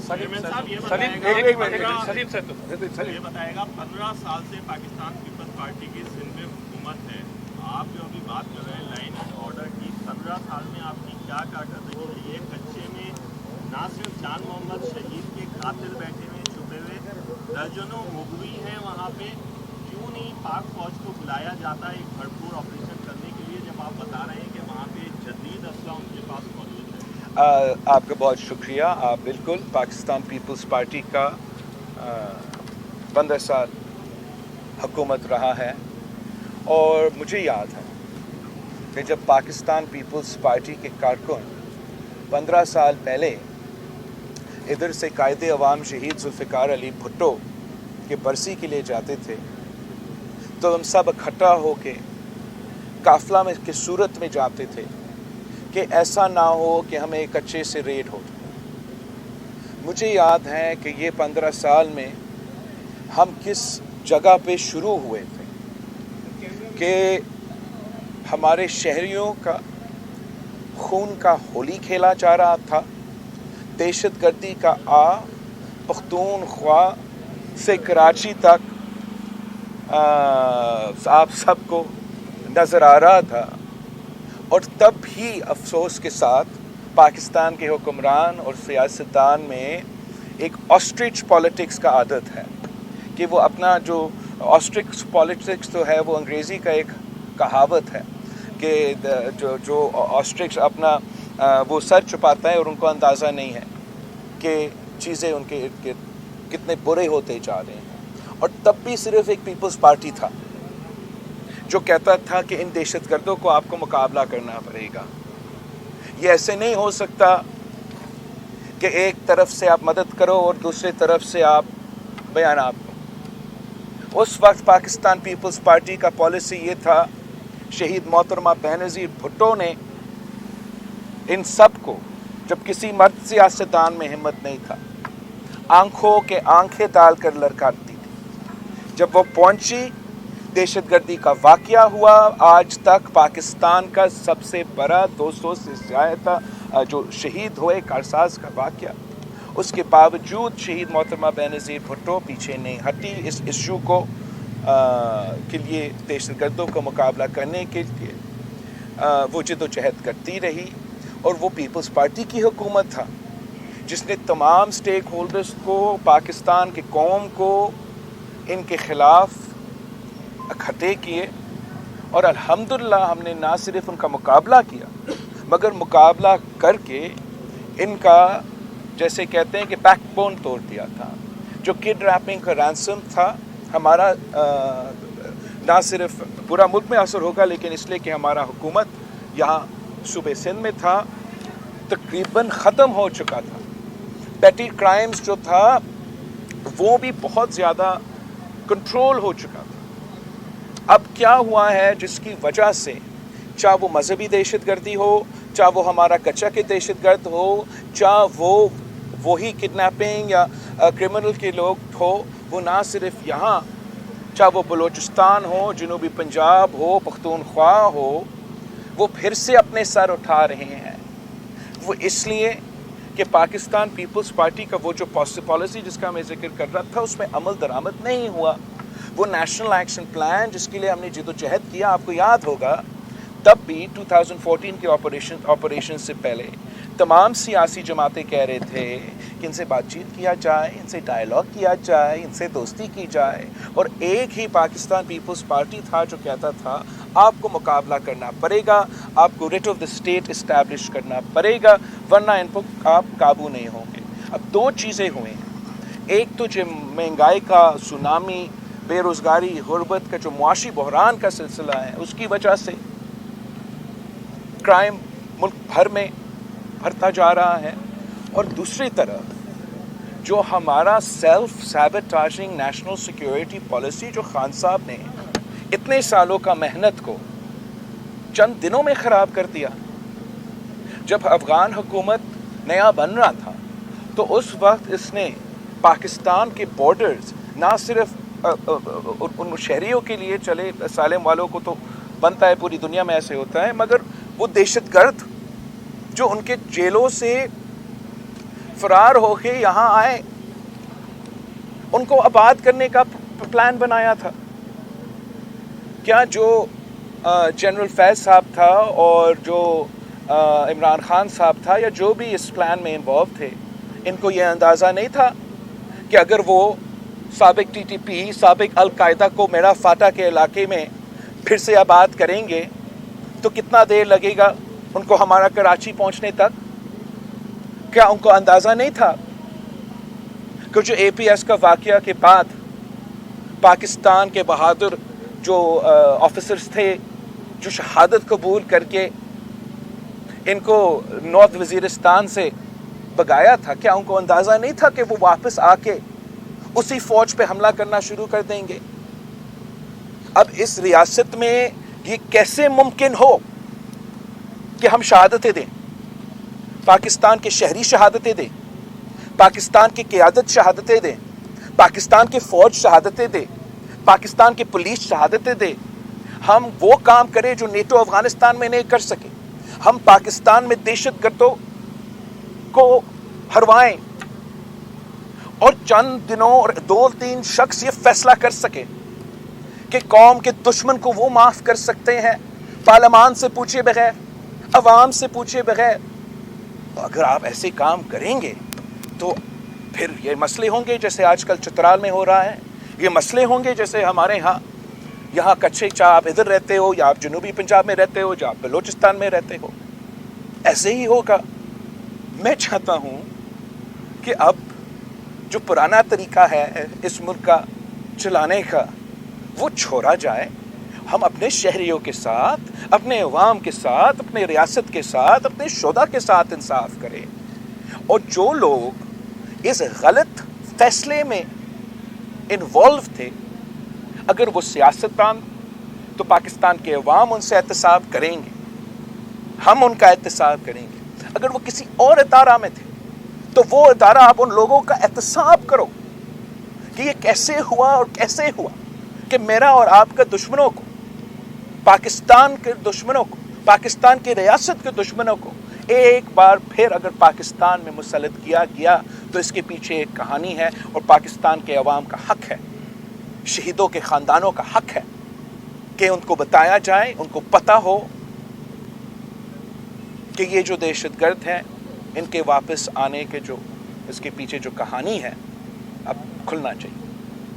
सलीम साहब ये बताएगा 15 साल से पाकिस्तान पीपल्स पार्टी की सिंध में हुकूमत है, आप जो अभी बात कर रहे हैं लाइन एंड ऑर्डर की, 15 साल में आपकी क्या करते रही है? कच्चे में ना सिर्फ जान मोहम्मद शहीद के कातिल बैठे हुए छुपे हुए दर्जनों मुगवी हैं वहाँ पे, क्यों नहीं पाक फौज को बुलाया जाता है एक भरपूर ऑपरेशन करने के लिए, जब आप बता रहे हैं कि वहाँ पे जदीद असला उनके पास मौजूद है? आपका बहुत शुक्रिया। आप बिल्कुल, पाकिस्तान पीपल्स पार्टी का 15 साल हुकूमत रहा है, और मुझे याद है कि जब पाकिस्तान पीपल्स पार्टी के कारकुन 15 साल पहले इधर से कायदे अवाम शहीद जुल्फ़िकार अली भुट्टो के बरसी के लिए जाते थे, तो हम सब इकट्ठा होके काफ़िला में की सूरत में जाते थे कि ऐसा ना हो कि हमें कच्चे से रेड हो। मुझे याद है कि ये 15 साल में हम किस जगह पे शुरू हुए थे कि हमारे शहरियों का खून का होली खेला जा रहा था, दहशतगर्दी का पख्तूनख्वा से कराची तक आप सबको नज़र आ रहा था। और तब भी अफसोस के साथ पाकिस्तान के हुक्मरान और सियासतदान में एक ऑस्ट्रिच पॉलिटिक्स का आदत है कि वो अपना जो ऑस्ट्रिच पॉलिटिक्स तो है, वो अंग्रेज़ी का एक कहावत है कि जो ऑस्ट्रिच अपना वो सर छुपाता है और उनको अंदाज़ा नहीं है कि चीज़ें उनके इर्द गिर्द कितने बुरे होते जा रहे हैं। और तब भी सिर्फ एक पीपल्स पार्टी था जो कहता था कि इन दहशतगर्दों को आपको मुकाबला करना पड़ेगा। ये ऐसे नहीं हो सकता कि एक तरफ से आप मदद करो और दूसरी तरफ से आप बयानात दो। उस वक्त पाकिस्तान पीपल्स पार्टी का पॉलिसी ये था, शहीद मोहतरमा बेनज़ीर भुट्टो ने इन सब को, जब किसी मर्द सियासतदान में हिम्मत नहीं था, आंखों के आंखें डाल कर ललकारती थी। जब वो पहुंची, दहशतगर्दी का वाक़या हुआ, आज तक पाकिस्तान का सबसे बड़ा 200 से ज़्यादा जो शहीद हुए कारसाज का वाक़या, उसके बावजूद शहीद मोहतरमा बेनज़ीर भुट्टो पीछे नहीं हटी इस इशू को के लिए, दहशतगर्दों का मुकाबला करने के लिए वो जद्दोजहद करती रही। और वो पीपल्स पार्टी की हुकूमत था जिसने तमाम स्टेक होल्डर्स को, पाकिस्तान के कौम को इनके ख़िलाफ़ इकट्ठे किए, और अल्हम्दुलिल्लाह हमने ना सिर्फ उनका मुकाबला किया मगर मुकाबला करके इनका, जैसे कहते हैं कि बैकबोन तोड़ दिया था। जो किडनैपिंग का रैंसम था हमारा, ना सिर्फ पूरा मुल्क में असर होगा, लेकिन इसलिए कि हमारा हुकूमत यहाँ सूबे सिंध में था, तकरीबन ख़त्म हो चुका था। पेटी क्राइम्स जो था वो भी बहुत ज़्यादा कंट्रोल हो चुका था। अब क्या हुआ है जिसकी वजह से, चाहे वो मजहबी दहशतगर्दी हो, चाहे वो हमारा कच्चा के दहशतगर्द हो, चाहे वो वही किडनैपिंग या क्रिमिनल के लोग हो, वो ना सिर्फ यहाँ, चाहे वो बलूचिस्तान हो, जनूबी पंजाब हो, पख्तूनख्वा हो, वो फिर से अपने सर उठा रहे हैं। वो इसलिए कि पाकिस्तान पीपल्स पार्टी का वो जो पॉलिसी जिसका मैं जिक्र कर रहा था, उसमें अमल दरामद नहीं हुआ। वो नेशनल एक्शन प्लान जिसके लिए हमने जद्दोजहद किया, आपको याद होगा, तब भी 2014 के ऑपरेशन से पहले तमाम सियासी जमातें कह रहे थे कि इनसे बातचीत किया जाए, इनसे डायलॉग किया जाए, इनसे दोस्ती की जाए, और एक ही पाकिस्तान पीपल्स पार्टी था जो कहता था आपको मुकाबला करना पड़ेगा, आपको writ of the state establish करना पड़ेगा, वरना इन पर आप काबू नहीं होंगे। अब दो चीज़ें हुई हैं, एक तो जो महंगाई का सुनामी, बेरोज़गारी, गुर्बत का जो मुआशी बहरान का सिलसिला है, उसकी वजह से क्राइम मुल्क भर में बढ़ता जा रहा है, और दूसरी तरफ जो हमारा self sabotaging national security policy जो खान साहब ने इतने सालों का मेहनत को चंद दिनों में ख़राब कर दिया। जब अफ़गान हुकूमत नया बन रहा था तो उस वक्त इसने पाकिस्तान के बॉर्डर्स ना सिर्फ उन शहरियों के लिए चले, सालेम वालों को तो बनता है, पूरी दुनिया में ऐसे होता है, मगर वो दहशतगर्द जो उनके जेलों से فرار ہو کے یہاں آئے, ان کو آباد کرنے کا پلان بنایا تھا. کیا جو جنرل فیض صاحب تھا اور جو عمران خان صاحب تھا یا جو بھی اس پلان میں انوالو تھے, ان کو یہ اندازہ نہیں تھا کہ اگر وہ سابق ٹی ٹی پی, سابق القاعدہ کو میرا فاٹا کے علاقے میں پھر سے آباد کریں گے تو کتنا دیر لگے گا ان کو ہمارا کراچی پہنچنے تک؟ کیا ان کو اندازہ نہیں تھا کہ جو اے پی ایس کا واقعہ کے بعد پاکستان کے بہادر جو آفیسرز تھے جو شہادت قبول کر کے ان کو نارتھ وزیرستان سے بگایا تھا, کیا ان کو اندازہ نہیں تھا کہ وہ واپس آ کے اسی فوج پہ حملہ کرنا شروع کر دیں گے؟ اب اس ریاست میں یہ کیسے ممکن ہو کہ ہم شہادتیں دیں, پاکستان کے شہری شہادتیں دیں, پاکستان کی قیادت شہادتیں دیں, پاکستان کی فوج شہادتیں دے, پاکستان کی پولیس شہادتیں دے, ہم وہ کام کریں جو نیٹو افغانستان میں نہیں کر سکے, ہم پاکستان میں دہشت گردوں کو ہروائیں اور چند دنوں اور 2-3 شخص یہ فیصلہ کر سکے کہ قوم کے دشمن کو وہ معاف کر سکتے ہیں پارلیمان سے پوچھے بغیر, عوام سے پوچھے بغیر. اگر آپ ایسے کام کریں گے تو پھر یہ مسئلے ہوں گے جیسے آج کل چترال میں ہو رہا ہے, یہ مسئلے ہوں گے جیسے ہمارے یہاں کچھے چاہ آپ ادھر رہتے ہو یا آپ جنوبی پنجاب میں رہتے ہو یا آپ بلوچستان میں رہتے ہو, ایسے ہی ہوگا. میں چاہتا ہوں کہ اب جو پرانا طریقہ ہے اس ملک کا چلانے کا وہ چھوڑا جائے, ہم اپنے شہریوں کے ساتھ, اپنے عوام کے ساتھ, اپنے ریاست کے ساتھ, اپنے شہدا کے ساتھ انصاف کریں. اور جو لوگ اس غلط فیصلے میں انوالو تھے, اگر وہ سیاستدان تو پاکستان کے عوام ان سے احتساب کریں گے, ہم ان کا احتساب کریں گے. اگر وہ کسی اور ادارہ میں تھے تو وہ ادارہ آپ ان لوگوں کا احتساب کرو کہ یہ کیسے ہوا اور کیسے ہوا کہ میرا اور آپ کے دشمنوں کو, پاکستان کے دشمنوں کو, پاکستان کی ریاست کے دشمنوں کو ایک بار پھر اگر پاکستان میں مسلط کیا گیا تو اس کے پیچھے ایک کہانی ہے اور پاکستان کے عوام کا حق ہے, شہیدوں کے خاندانوں کا حق ہے کہ ان کو بتایا جائے, ان کو پتہ ہو کہ یہ جو دہشت گرد ہیں ان کے واپس آنے کے جو اس کے پیچھے جو کہانی ہے اب کھلنا چاہیے.